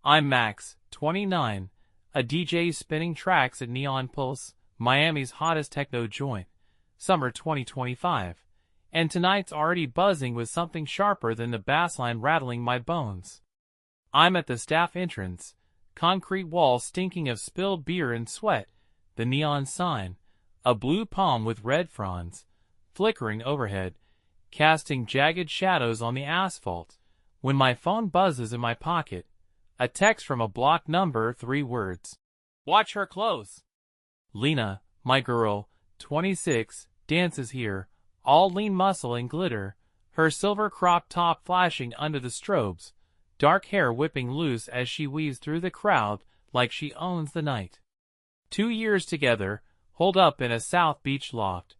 I'm Max, 29, a DJ spinning tracks at Neon Pulse, Miami's hottest techno joint, summer 2025, and tonight's already buzzing with something sharper than the bassline rattling my bones. I'm at the staff entrance, concrete wall stinking of spilled beer and sweat, the neon sign, a blue palm with red fronds, flickering overhead, casting jagged shadows on the asphalt, when my phone buzzes in my pocket. A text from a blocked number, 3 words. Watch her close. Lena, my girl, 26, dances here, all lean muscle and glitter, her silver crop top flashing under the strobes, dark hair whipping loose as she weaves through the crowd like she owns the night. 2 years together, holed up in a South Beach loft.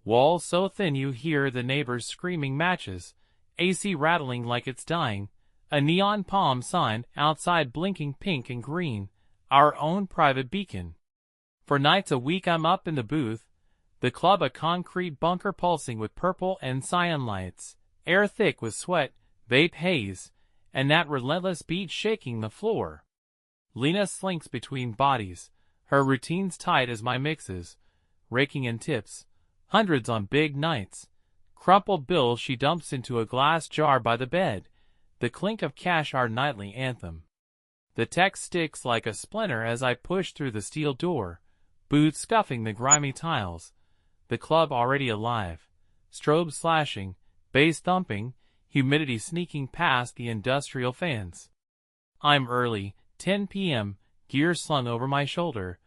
Walls so thin you hear the neighbors screaming matches, AC rattling like it's dying, a neon palm sign outside blinking pink and green, our own private beacon. For nights a week I'm up in the booth, the club a concrete bunker pulsing with purple and cyan lights, air thick with sweat, vape haze, and that relentless beat shaking the floor. Lena slinks between bodies, her routines tight as my mixes, raking in tips, hundreds on big nights. Crumpled bills she dumps into a glass jar by the bed, the clink of cash our nightly anthem. The text sticks like a splinter as I push through the steel door, boots scuffing the grimy tiles, the club already alive, strobes slashing, bass thumping, humidity sneaking past the industrial fans. I'm early, 10 p.m., gear slung over my shoulder,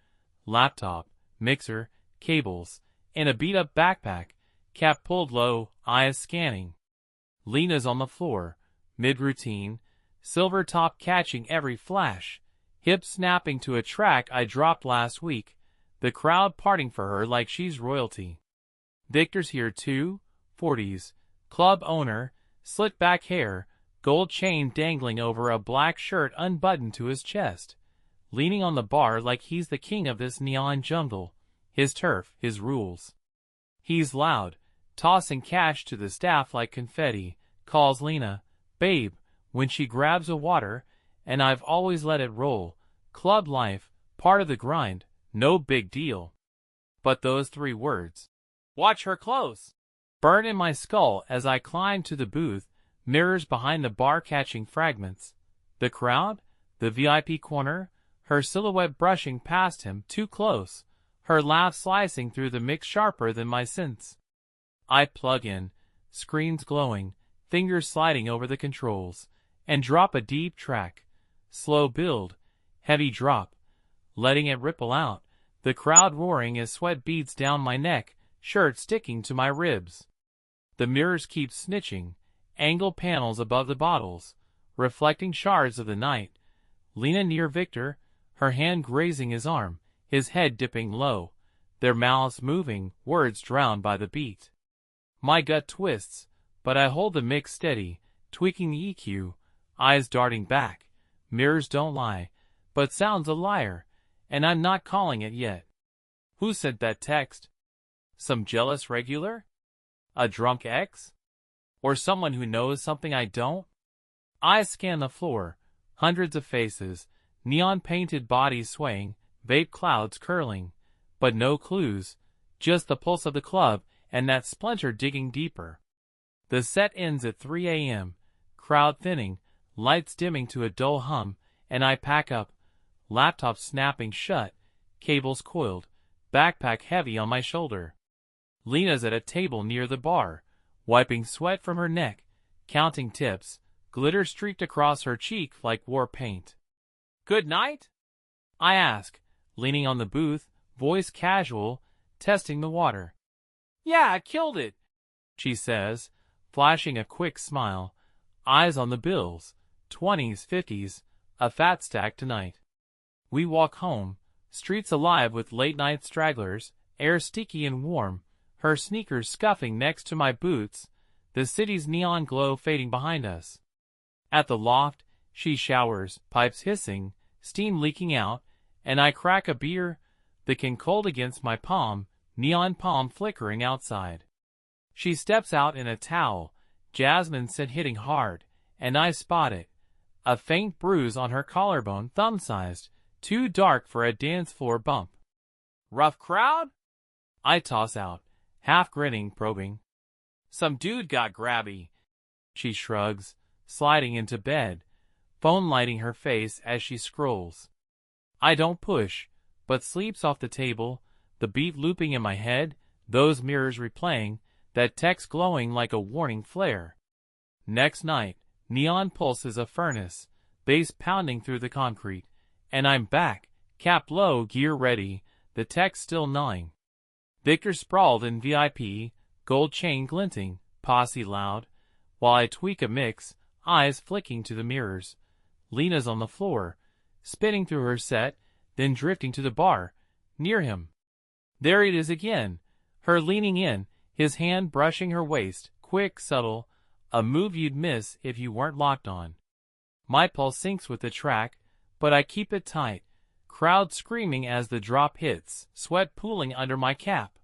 laptop, mixer, cables, in a beat-up backpack, cap pulled low, eyes scanning. Lena's on the floor, mid-routine, silver top catching every flash, hips snapping to a track I dropped last week, the crowd parting for her like she's royalty. Victor's here too, 40s, club owner, slick-back hair, gold chain dangling over a black shirt unbuttoned to his chest, leaning on the bar like he's the king of this neon jungle, his turf, his rules. He's loud, tossing cash to the staff like confetti, calls Lena, babe, when she grabs a water, and I've always let it roll. Club life, part of the grind, no big deal. But those 3 words, watch her close, burn in my skull as I climb to the booth, mirrors behind the bar catching fragments. The crowd, the VIP corner, her silhouette brushing past him too close, her laugh slicing through the mix sharper than my synths. I plug in, screens glowing, fingers sliding over the controls, and drop a deep track. Slow build, heavy drop, letting it ripple out, the crowd roaring as sweat beads down my neck, shirt sticking to my ribs. The mirrors keep snitching, angle panels above the bottles, reflecting shards of the night. Lena near Victor, her hand grazing his arm, his head dipping low, their mouths moving, words drowned by the beat. My gut twists, but I hold the mix steady, tweaking the EQ, eyes darting back. Mirrors don't lie, but sound's a liar, and I'm not calling it yet. Who sent that text? Some jealous regular? A drunk ex? Or someone who knows something I don't? Eyes scan the floor, hundreds of faces, neon-painted bodies swaying, vape clouds curling, but no clues, just the pulse of the club and that splinter digging deeper. The set ends at 3 a.m., crowd thinning, lights dimming to a dull hum, and I pack up, laptop snapping shut, cables coiled, backpack heavy on my shoulder. Lena's at a table near the bar, wiping sweat from her neck, counting tips, glitter streaked across her cheek like war paint. Good night? I ask, leaning on the booth, voice casual, testing the water. Yeah, I killed it, she says, flashing a quick smile, eyes on the bills, 20s, 50s, a fat stack tonight. We walk home, streets alive with late-night stragglers, air sticky and warm, her sneakers scuffing next to my boots, the city's neon glow fading behind us. At the loft, she showers, pipes hissing, steam leaking out, and I crack a beer, the can cold against my palm, neon palm flickering outside. She steps out in a towel, jasmine scent hitting hard, and I spot it, A faint bruise on her collarbone, thumb-sized, too dark for a dance floor bump. Rough crowd? I toss out, half grinning, probing. Some dude got grabby. She shrugs, sliding into bed, phone lighting her face as she scrolls. I don't push, but sleeps off the table, the beat looping in my head, those mirrors replaying, that text glowing like a warning flare. Next night, neon pulses a furnace, bass pounding through the concrete, and I'm back, cap low, gear ready, the text still gnawing. Victor sprawled in VIP, gold chain glinting, posse loud, while I tweak a mix, eyes flicking to the mirrors. Lena's on the floor, spinning through her set, then drifting to the bar, near him. There it is again, her leaning in, his hand brushing her waist, quick, subtle, a move you'd miss if you weren't locked on. My pulse sinks with the track, but I keep it tight, crowd screaming as the drop hits, sweat pooling under my cap.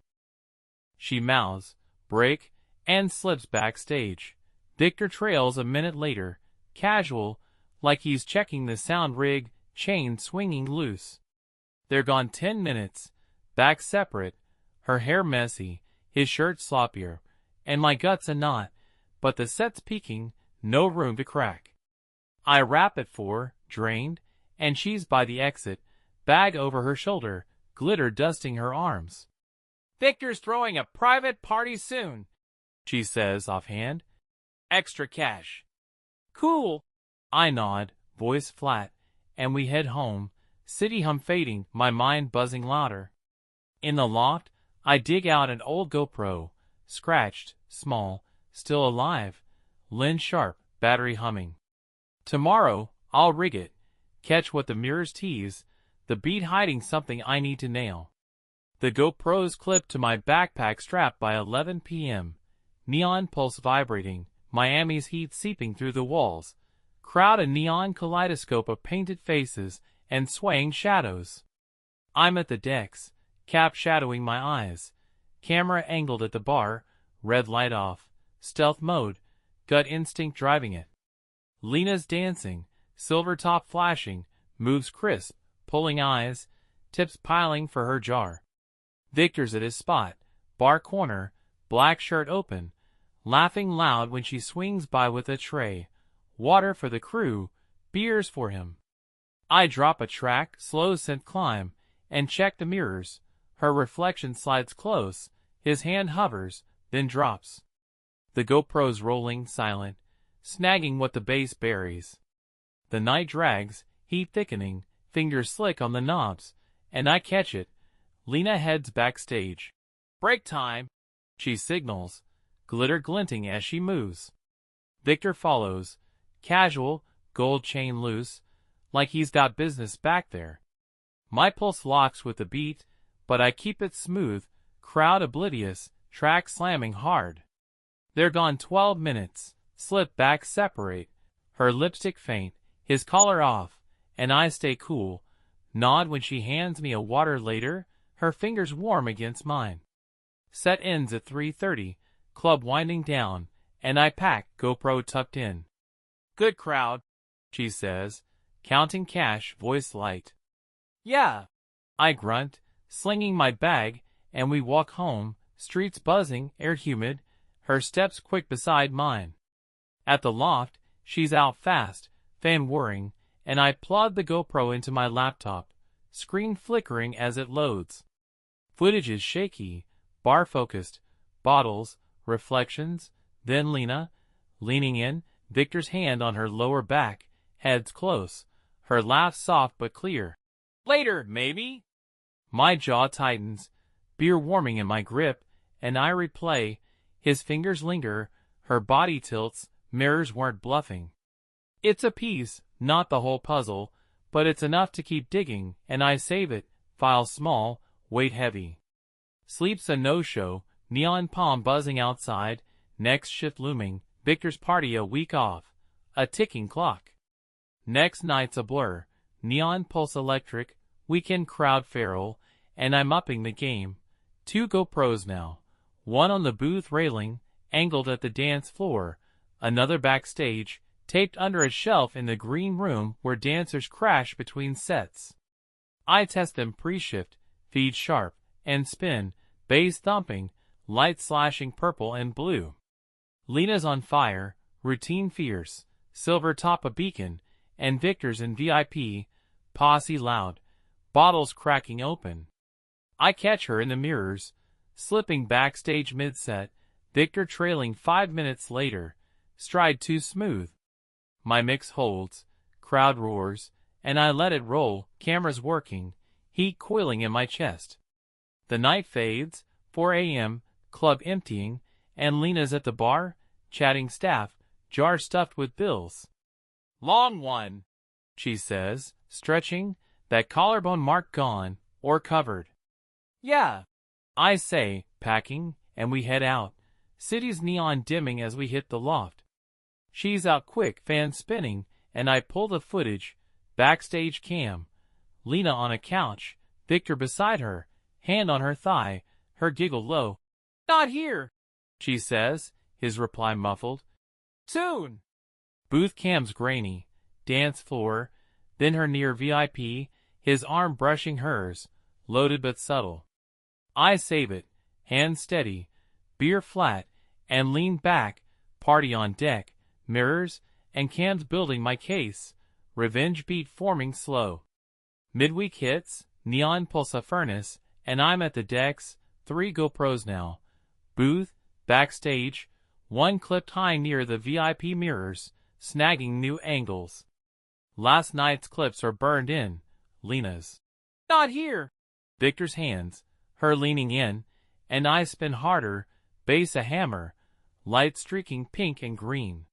She mouths, break, and slips backstage. Victor trails a minute later, casual, like he's checking the sound rig, chain swinging loose. They're gone 10 minutes, back separate, her hair messy, his shirt sloppier, and my guts a knot, but the set's peaking, no room to crack. I rap at 4, drained, and she's by the exit, bag over her shoulder, glitter dusting her arms. Victor's throwing a private party soon, she says offhand. Extra cash. Cool. I nod, voice flat, and we head home, city hum fading, my mind buzzing louder. In the loft, I dig out an old GoPro, scratched, small, still alive, lens sharp, battery humming. Tomorrow, I'll rig it, catch what the mirrors tease, the beat hiding something I need to nail. The GoPro's clipped to my backpack strap by 11 p.m. Neon pulse vibrating, Miami's heat seeping through the walls. Crowd a neon kaleidoscope of painted faces and swaying shadows. I'm at the decks, cap shadowing my eyes. Camera angled at the bar, red light off, stealth mode, gut instinct driving it. Lena's dancing, silver top flashing, moves crisp, pulling eyes, tips piling for her jar. Victor's at his spot, bar corner, black shirt open, laughing loud when she swings by with a tray. Water for the crew, beers for him. I drop a track, slow synth climb, and check the mirrors. Her reflection slides close, his hand hovers, then drops. The GoPro's rolling, silent, snagging what the bass buries. The night drags, heat thickening, fingers slick on the knobs, and I catch it. Lena heads backstage. Break time, she signals, glitter glinting as she moves. Victor follows, casual, gold chain loose, like he's got business back there. My pulse locks with the beat, but I keep it smooth, crowd oblivious, track slamming hard. They're gone 12 minutes, slip back separate, her lipstick faint, his collar off, and I stay cool, nod when she hands me a water later, her fingers warm against mine. Set ends at 3:30, club winding down, and I pack, GoPro tucked in. Good crowd, she says, counting cash, voice light. Yeah, I grunt, slinging my bag, and we walk home, streets buzzing, air humid, her steps quick beside mine. At the loft, she's out fast, fan whirring, and I plug the GoPro into my laptop, screen flickering as it loads. Footage is shaky, bar-focused, bottles, reflections, then Lena, leaning in, Victor's hand on her lower back, heads close, her laugh soft but clear. Later, maybe? My jaw tightens, beer warming in my grip, and I replay, his fingers linger, her body tilts, mirrors weren't bluffing. It's a piece, not the whole puzzle, but it's enough to keep digging, and I save it, file small, weight heavy. Sleep's a no-show, neon palm buzzing outside, next shift looming, Victor's party a week off, a ticking clock. Next night's a blur, neon pulse electric, weekend crowd feral, and I'm upping the game. 2 GoPros now, one on the booth railing, angled at the dance floor, another backstage, taped under a shelf in the green room where dancers crash between sets. I test them pre-shift, feed sharp, and spin, bass thumping, light slashing purple and blue. Lena's on fire, routine fierce, silver top a beacon, and Victor's in VIP, posse loud, bottles cracking open. I catch her in the mirrors, slipping backstage mid-set, Victor trailing 5 minutes later, stride too smooth. My mix holds, crowd roars, and I let it roll, cameras working, heat coiling in my chest. The night fades, 4 a.m., club emptying, and Lena's at the bar, chatting staff, jar stuffed with bills. "Long one," she says, stretching, that collarbone mark gone, or covered. "Yeah," I say, packing, and we head out, city's neon dimming as we hit the loft. She's out quick, fan spinning, and I pull the footage, backstage cam. Lena on a couch, Victor beside her, hand on her thigh, her giggle low. "Not here," she says, his reply muffled. "Soon." Booth cam's grainy, dance floor, then her near VIP, his arm brushing hers, loaded but subtle. I save it, hand steady, beer flat, and lean back, party on deck, mirrors, and cams building my case, revenge beat forming slow. Midweek hits, neon pulse a furnace, and I'm at the decks, 3 GoPros now. Booth, backstage, one clipped high near the VIP mirrors, snagging new angles. Last night's clips are burned in, Lena's. "Not here." Victor's hands, her leaning in, and I spin harder, bass a hammer, light streaking pink and green.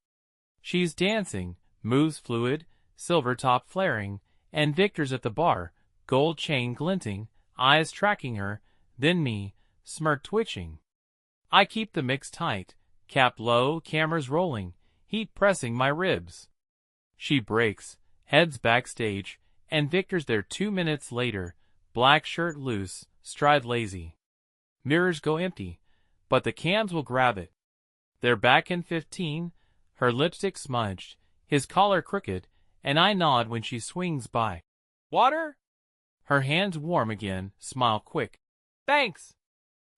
She's dancing, moves fluid, silver top flaring, and Victor's at the bar, gold chain glinting, eyes tracking her, then me, smirk twitching. I keep the mix tight, cap low, cameras rolling, heat pressing my ribs. She breaks, heads backstage, and Victor's there 2 minutes later, black shirt loose, stride lazy. Mirrors go empty, but the cams will grab it. They're back in 15, her lipstick smudged, his collar crooked, and I nod when she swings by. "Water?" Her hands warm again, smile quick. "Thanks."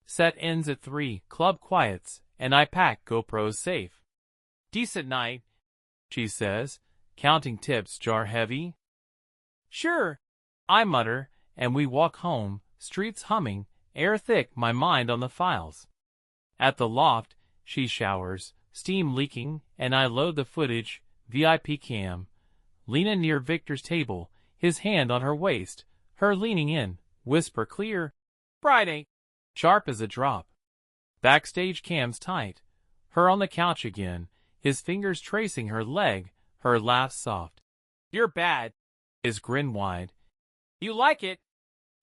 Set ends at 3, club quiets, and I pack GoPros safe. "Decent night," she says, counting tips jar heavy. "Sure," I mutter, and we walk home, streets humming, air thick, my mind on the files. At the loft, she showers, steam leaking, and I load the footage, VIP cam. Lena near Victor's table, his hand on her waist, her leaning in, whisper clear, "Friday." Sharp as a drop. Backstage cam's tight, her on the couch again, his fingers tracing her leg, her laugh soft. "You're bad." His grin wide. "You like it."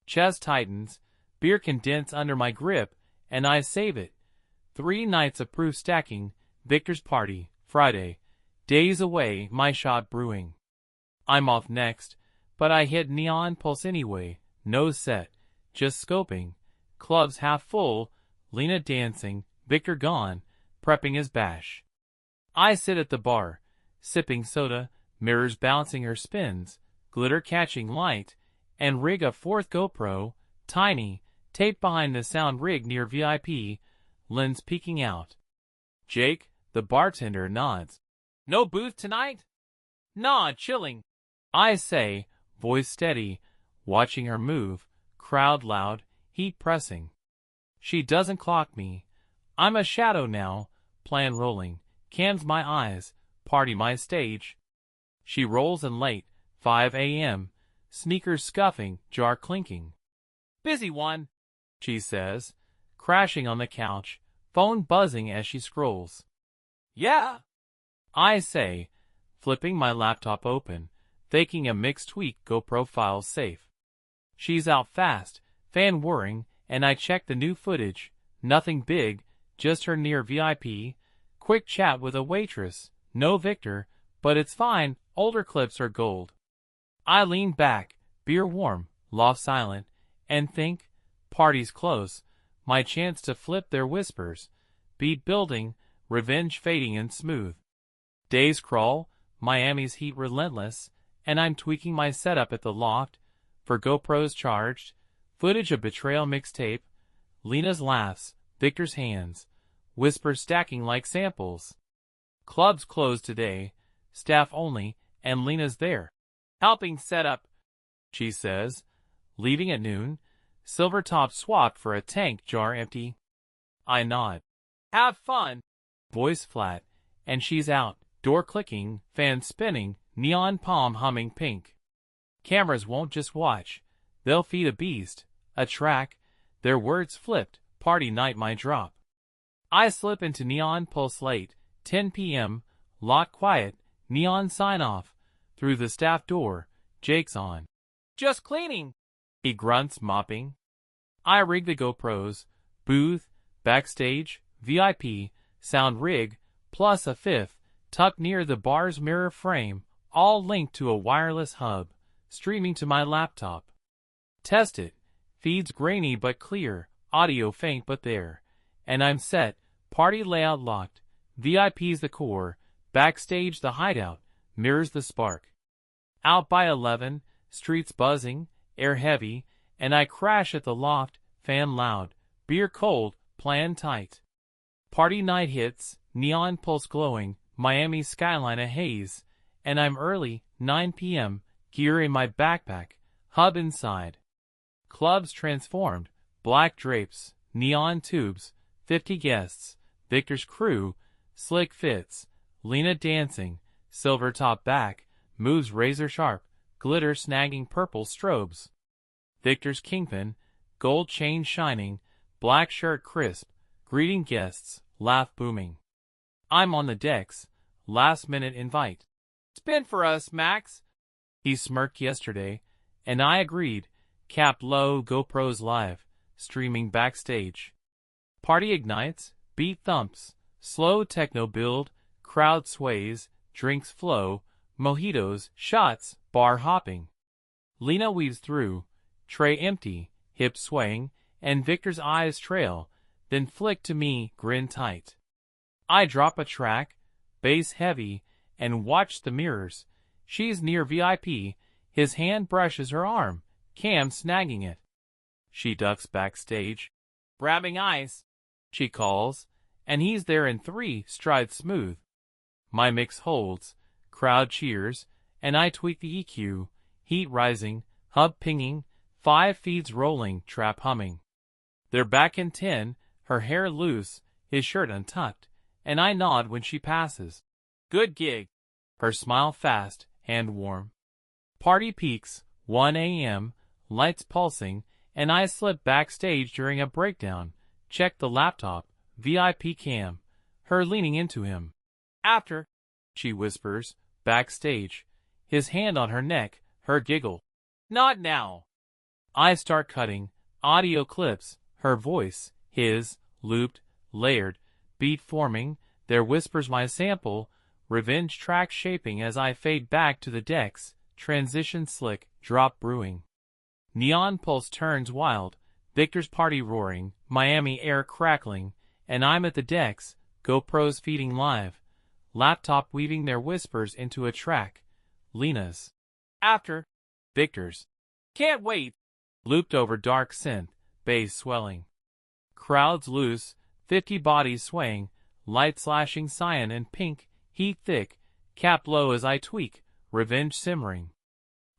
Chest tightens, beer condense under my grip, and I save it. 3 nights of proof stacking, Victor's party, Friday. Days away, my shot brewing. I'm off next, but I hit neon pulse anyway, no set, just scoping. Clubs half full, Lena dancing, Victor gone, prepping his bash. I sit at the bar, sipping soda, mirrors bouncing her spins, glitter catching light, and rig a 4th GoPro, tiny, taped behind the sound rig near VIP, lens peeking out. Jake, the bartender, nods. "No booth tonight?" "Nah, chilling," I say, voice steady, watching her move, crowd loud, heat pressing. She doesn't clock me. I'm a shadow now, plan rolling, cams my eyes, party my stage. She rolls in late, 5 a.m., sneakers scuffing, jar clinking. "Busy one," she says, crashing on the couch, phone buzzing as she scrolls. "Yeah," I say, flipping my laptop open, faking a mixed tweak GoPro files safe. She's out fast, fan whirring, and I check the new footage, nothing big, just her near VIP, quick chat with a waitress, no Victor, but it's fine, older clips are gold. I lean back, beer warm, loft silent, and think, party's close, my chance to flip their whispers, beat building, revenge fading and smooth. Days crawl, Miami's heat relentless, and I'm tweaking my setup at the loft, for GoPros charged, footage of betrayal mixtape, Lena's laughs, Victor's hands, whispers stacking like samples. Club's closed today, staff only, and Lena's there. Helping set up, she says, leaving at noon, silver top swapped for a tank jar empty. I nod. Have fun. Voice flat, and she's out, door clicking, fan spinning, neon palm humming pink. Cameras won't just watch, they'll feed a beast, a track, their words flipped, party night my drop. I slip into neon pulse late, 10 p.m., lot quiet, neon sign off, through the staff door, Jake's on. Just cleaning, he grunts mopping. I rig the GoPros, booth, backstage, VIP, sound rig, plus a fifth, tucked near the bar's mirror frame, all linked to a wireless hub, streaming to my laptop. Test it. Feeds grainy but clear, audio faint but there. And I'm set, party layout locked, VIP's the core, backstage the hideout, mirrors the spark. Out by 11, streets buzzing, air heavy, and I crash at the loft, fan loud, beer cold, plan tight. Party night hits, neon pulse glowing, Miami skyline a haze, and I'm early, 9 p.m., gear in my backpack, hub inside. Clubs transformed, black drapes, neon tubes, 50 guests, Victor's crew, slick fits, Lena dancing, silver top back, moves razor sharp, glitter snagging purple strobes. Victor's kingpin, gold chain shining, black shirt crisp, greeting guests, laugh booming. I'm on the decks, last minute invite. Spin for us, Max. He smirked yesterday, and I agreed, capped low GoPros live, streaming backstage. Party ignites, beat thumps, slow techno build, crowd sways, drinks flow, mojitos, shots, bar hopping. Lena weaves through, tray empty, hip swaying, and Victor's eyes trail, then flick to me, grin tight. I drop a track, bass heavy, and watch the mirrors. She's near VIP, his hand brushes her arm, Cam snagging it. She ducks backstage. Grabbing ice, she calls, and he's there in 3 strides smooth. My mix holds, crowd cheers, and I tweak the EQ, heat rising, hub pinging, 5 feeds rolling, trap humming. They're back in 10, her hair loose, his shirt untucked, and I nod when she passes. Good gig. Her smile fast, hand warm. Party peaks, 1 a.m., lights pulsing, and I slip backstage during a breakdown, check the laptop, VIP cam, her leaning into him. After, she whispers, backstage, his hand on her neck, her giggle. Not now. I start cutting, audio clips, her voice, his, looped, layered, beat forming, there whispers my sample, revenge track shaping as I fade back to the decks, transition slick, drop brewing. Neon pulse turns wild, Victor's party roaring, Miami air crackling, and I'm at the decks, GoPros feeding live, laptop weaving their whispers into a track, Lena's. After, Victor's. Can't wait. Looped over dark synth, bass swelling. Crowds loose, 50 bodies swaying, light slashing cyan and pink, heat thick, cap low as I tweak, revenge simmering.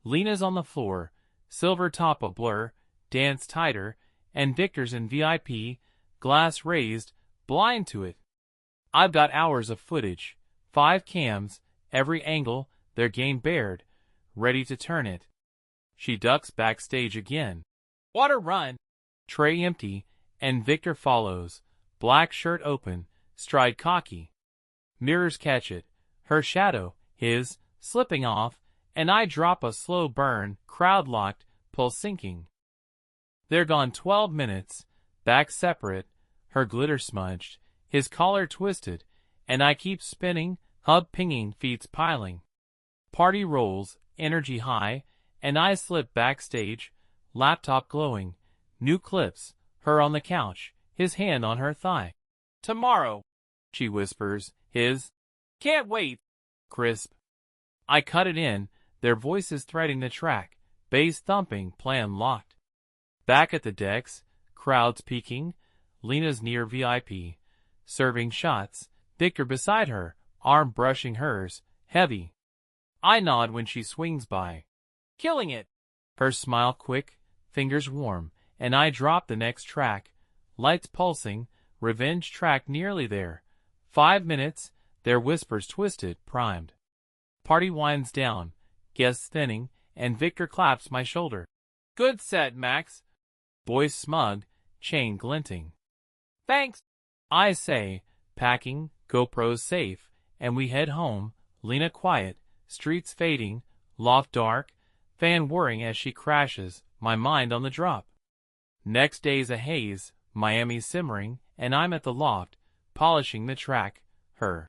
Lena's on the floor, silver top a blur, dance tighter, and Victor's in VIP, glass raised, blind to it. I've got hours of footage, 5 cams, every angle, their game bared, ready to turn it. She ducks backstage again. Water run. Tray empty, and Victor follows, black shirt open, stride cocky. Mirrors catch it, her shadow, his, slipping off, and I drop a slow burn, crowd locked, pulse sinking. They're gone 12 minutes, back separate, her glitter smudged, his collar twisted, and I keep spinning, hub pinging, feeds piling. Party rolls, energy high, and I slip backstage, laptop glowing, new clips, her on the couch, his hand on her thigh. Tomorrow, she whispers, his. Can't wait. Crisp. I cut it in, their voices threading the track, bass thumping, plan locked. Back at the decks, crowds peaking, Lena's near VIP, serving shots, Victor beside her, arm brushing hers, heavy. I nod when she swings by. Killing it! Her smile quick, fingers warm, and I drop the next track. Lights pulsing, revenge track nearly there. 5 minutes, their whispers twisted, primed. Party winds down, guests thinning, and Victor claps my shoulder. Good set, Max. Voice smug, chain glinting. Thanks, I say, packing, GoPros safe, and we head home, Lena quiet, streets fading, loft dark, fan whirring as she crashes, my mind on the drop. Next day's a haze, Miami simmering, and I'm at the loft, polishing the track, her.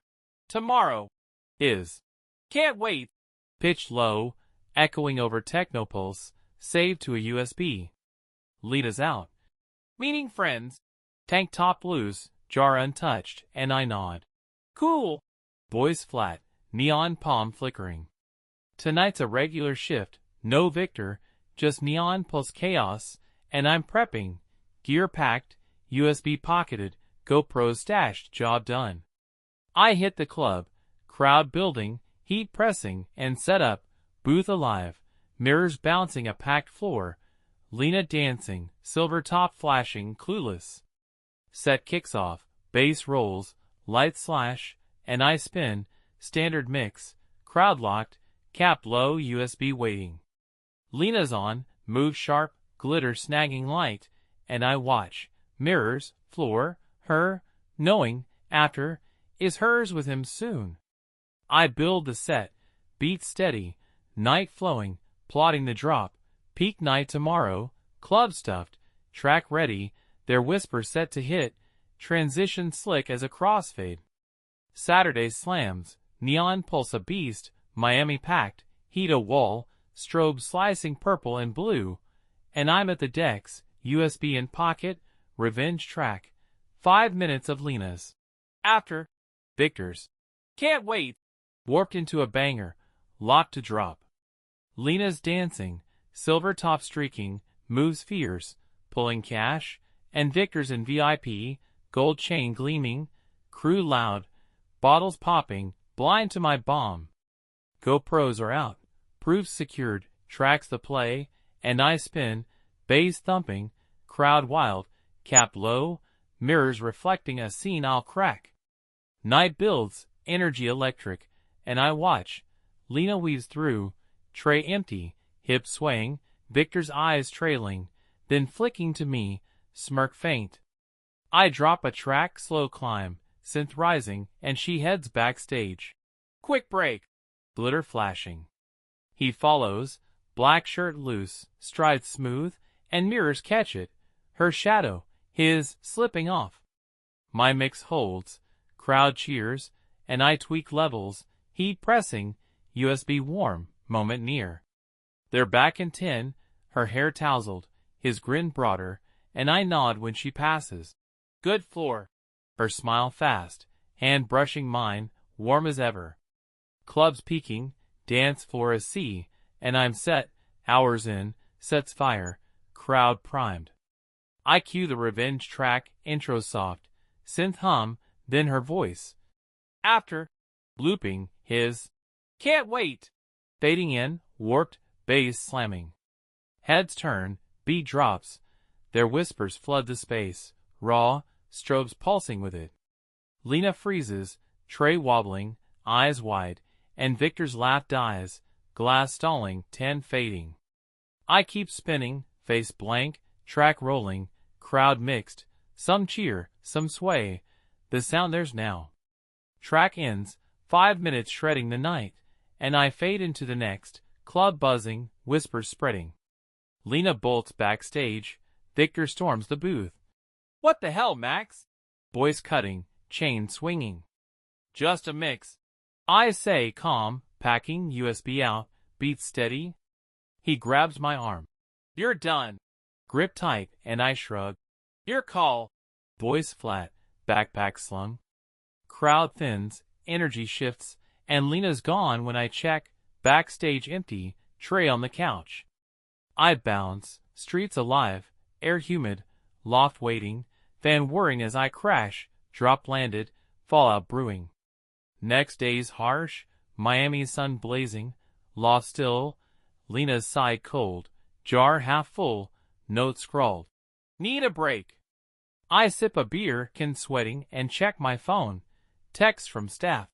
Tomorrow is. Can't wait. Pitched low, echoing over Technopulse, saved to a USB. Lena's out. Meeting friends. Tank top loose, jar untouched, and I nod. Cool. Voice flat, neon palm flickering. Tonight's a regular shift, no Victor, just neon pulse chaos, and I'm prepping. Gear packed, USB pocketed, GoPros stashed, job done. I hit the club, crowd building, heat pressing, and set up, booth alive, mirrors bouncing a packed floor, Lena dancing, silver top flashing, clueless. Set kicks off, bass rolls, lights slash, and I spin, standard mix, crowd locked, cap low, USB waiting. Lena's on, move sharp, glitter snagging light, and I watch, mirrors, floor, her, knowing, after, is hers with him soon. I build the set, beat steady, night flowing, plotting the drop, peak night tomorrow, club stuffed, track ready, their whisper set to hit, transition slick as a crossfade. Saturday slams, neon pulse a beast, Miami packed, heat a wall, strobe slicing purple and blue, and I'm at the decks, USB in pocket, revenge track, 5 minutes of Lena's. After, Victor's. Can't wait. Warped into a banger, locked to drop. Lena's dancing, silver top streaking, moves fierce, pulling cash, and Victor's in VIP, gold chain gleaming, crew loud, bottles popping, blind to my bomb. GoPros are out, proofs secured, tracks the play, and I spin, bass thumping, crowd wild, cap low, mirrors reflecting a scene I'll crack. Night builds, energy electric, and I watch. Lena weaves through, tray empty, hips swaying, Victor's eyes trailing, then flicking to me, smirk faint. I drop a track, slow climb, synth rising, and she heads backstage. Quick break. Glitter flashing. He follows, black shirt loose, strides smooth, and mirrors catch it, her shadow, his, slipping off. My mix holds, crowd cheers, and I tweak levels, heat pressing, USB warm, moment near. They're back in 10, her hair tousled, his grin broader, and I nod when she passes. Good floor. Her smile fast, hand brushing mine, warm as ever. Clubs peaking, dance floor a sea, and I'm set, hours in, sets fire, crowd primed. I cue the revenge track, intro soft, synth hum, then her voice. After, looping, his. Can't wait. Fading in, warped, bass slamming. Heads turn, beat drops. Their whispers flood the space, raw, strobes pulsing with it. Lena freezes, tray wobbling, eyes wide, and Victor's laugh dies, glass stalling, 10 fading. I keep spinning, face blank, track rolling, crowd mixed, some cheer, some sway, the sound there's now. Track ends, 5 minutes shredding the night, and I fade into the next, club buzzing, whispers spreading. Lena bolts backstage, Victor storms the booth. What the hell, Max? Voice cutting, chain swinging. Just a mix. I say calm, packing, USB out, beat steady. He grabs my arm. You're done. Grip tight, and I shrug. Your call. Voice flat, backpack slung. Crowd thins, energy shifts, and Lena's gone when I check, Backstage empty, tray on the couch. I bounce, streets alive, air humid, loft waiting, fan whirring as I crash, drop landed, fallout brewing. Next day's harsh, Miami's sun blazing, loft still, Lena's side cold, jar half full, note scrawled. Need a break. I sip a beer, can sweating, and check my phone. Text from staff.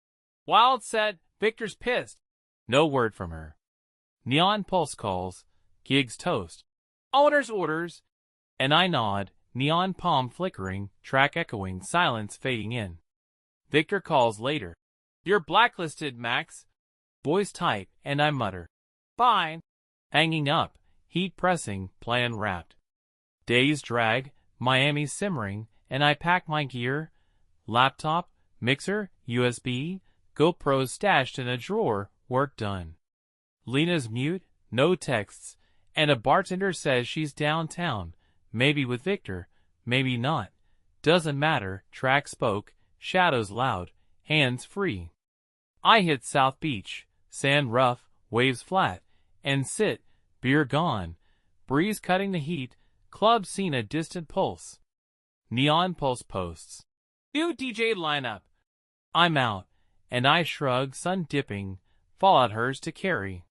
Wild said, Victor's pissed. No word from her. Neon pulse calls, gigs toast. Owner's orders. And I nod, neon palm flickering, track echoing, silence fading in. Victor calls later. You're blacklisted, Max. Voice tight, and I mutter. Fine. Hanging up, heat pressing, plan wrapped. Days drag, Miami simmering, and I pack my gear. Laptop, mixer, USB, GoPros stashed in a drawer, work done. Lena's mute, no texts, and a bartender says she's downtown, maybe with Victor, maybe not. Doesn't matter, track spoke, shadows loud, hands free. I hit South Beach, sand rough, waves flat, and sit, beer gone, breeze cutting the heat, club scene a distant pulse. Neon pulse posts. New DJ lineup. I'm out, and I shrug, sun dipping, fallout hers to carry.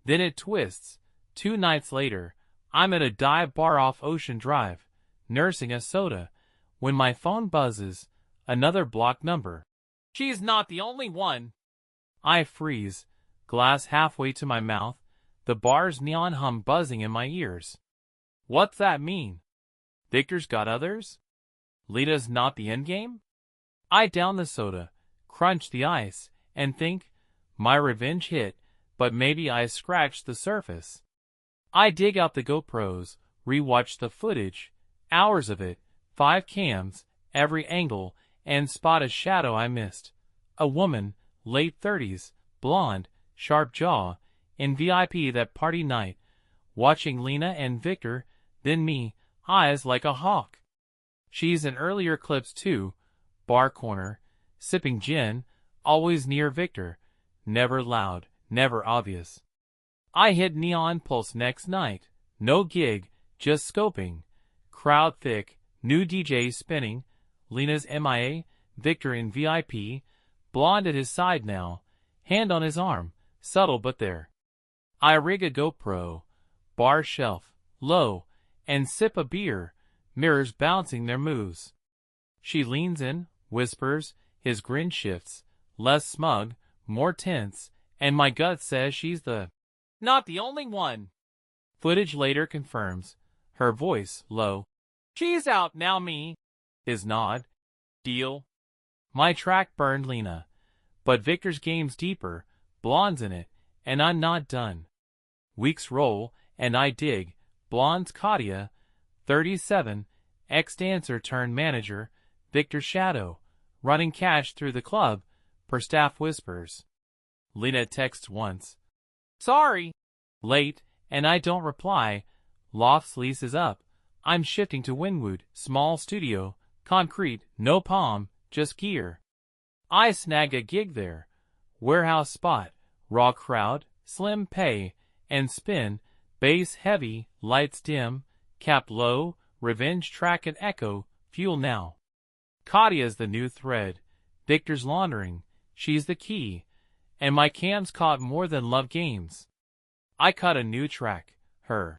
Then it twists. 2 nights later, I'm at a dive bar off Ocean Drive, nursing a soda, when my phone buzzes, another blocked number. She's not the only one. I freeze, glass halfway to my mouth, the bar's neon hum buzzing in my ears. What's that mean? Victor's got others? Lena's not the endgame? I down the soda, crunch the ice, and think, my revenge hit, but maybe I scratched the surface. I dig out the GoPros, rewatch the footage, hours of it, 5 cams, every angle, and spot a shadow I missed. A woman, late 30s, blonde, sharp jaw, in VIP that party night, watching Lena and Victor, then me, eyes like a hawk. She's in earlier clips too, bar corner, sipping gin, always near Victor, never loud, never obvious. I hit Neon Pulse next night, no gig, just scoping, crowd thick, new DJ spinning, Lena's MIA, Victor in VIP, blonde at his side now, hand on his arm, subtle but there. I rig a GoPro, bar shelf, low, and sip a beer, mirrors bouncing their moves. She leans in, whispers, his grin shifts, less smug, more tense, and my gut says she's not the only one. Footage later confirms, her voice low. She's out now me. His nod. Deal. My track burned Lena, but Victor's game's deeper, blonde's in it, and I'm not done. Weeks roll, and I dig, blonde's Katia, 37, ex-dancer turned manager, Victor's shadow, running cash through the club, per staff whispers. Lena texts once. Sorry. Late, and I don't reply. Loft's lease is up. I'm shifting to Wynwood, small studio, concrete, no palm, just gear. I snag a gig there. Warehouse spot, raw crowd, slim pay, and spin, bass heavy, lights dim, cap low, revenge track and echo, fuel now. Katia's the new thread, Victor's laundering, she's the key, and my cam's caught more than love games. I cut a new track, her.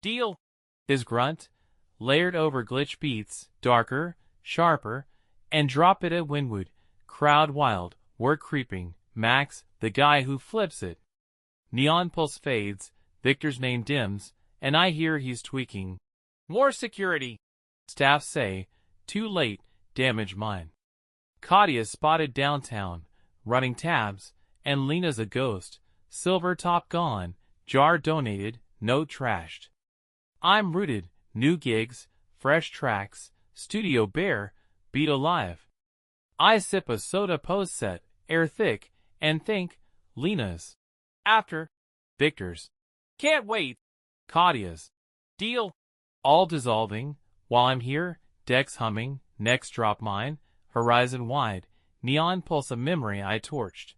Deal. His grunt, layered over glitch beats, darker, sharper, and drop it at Wynwood, crowd wild, work creeping, Max, the guy who flips it. Neon pulse fades, Victor's name dims, and I hear he's tweaking. More security. Staff say, too late, damage mine. Katia spotted downtown, running tabs, and Lena's a ghost, silver top gone, jar donated, note trashed. I'm rooted, new gigs, fresh tracks, studio bare, beat alive. I sip a soda post set, air thick, and think, Lena's. After, Victor's. Can't wait. Katia's. Deal. All dissolving, while I'm here, decks humming, next drop mine, horizon wide, neon pulse a memory I torched.